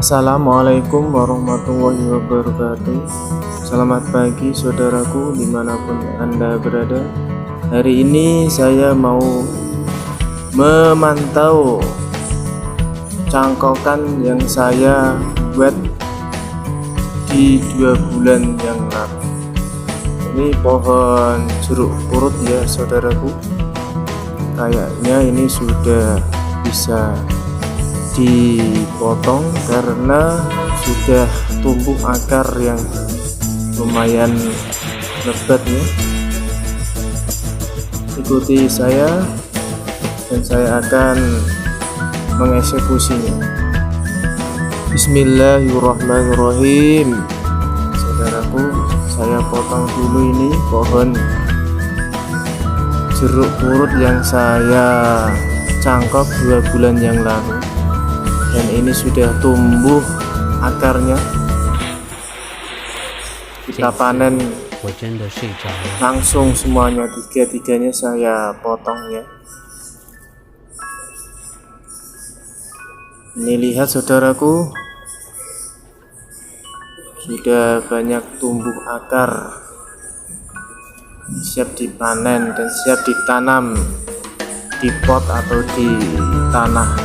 Assalamualaikum warahmatullahi wabarakatuh. Selamat pagi saudaraku dimanapun Anda berada. Hari ini saya mau memantau cangkokan yang saya buat di 2 bulan yang lalu. Ini pohon jeruk purut ya saudaraku. Kayaknya ini sudah bisa dipotong karena sudah tumbuh akar yang lumayan lebat ya. Ikuti saya dan saya akan mengeksekusinya. Bismillahirrahmanirrahim. Saudaraku, saya potong dulu ini pohon jeruk purut yang saya cangkok 2 bulan yang lalu, dan ini sudah tumbuh akarnya. Kita panen langsung semuanya, tiga-tiganya saya potong ya. Ini lihat saudaraku, sudah banyak tumbuh akar, siap dipanen dan siap ditanam di pot atau di tanah.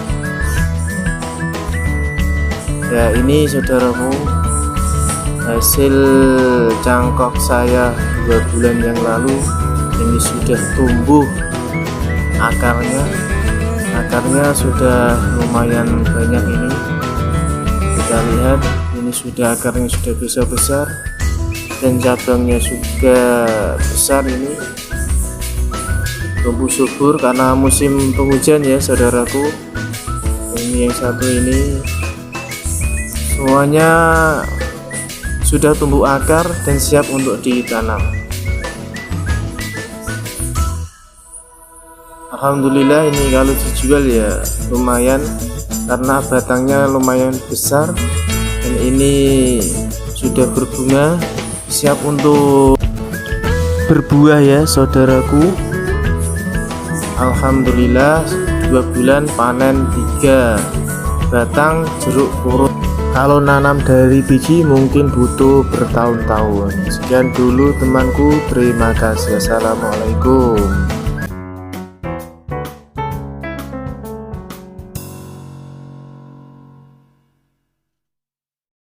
Ya, ini saudaraku hasil cangkok saya 2 bulan yang lalu. Ini sudah tumbuh akarnya sudah lumayan banyak ini. Kita lihat, ini sudah akarnya sudah besar dan cabangnya juga besar. Ini tumbuh subur karena musim penghujan ya saudaraku. Ini yang satu ini semuanya sudah tumbuh akar dan siap untuk ditanam. Alhamdulillah, ini kalau dijual ya lumayan karena batangnya lumayan besar dan ini sudah berbunga, siap untuk berbuah ya saudaraku. Alhamdulillah, 2 bulan panen 3 batang jeruk purut. Kalau nanam dari biji mungkin butuh bertahun-tahun. Sekian dulu temanku, terima kasih. Assalamualaikum.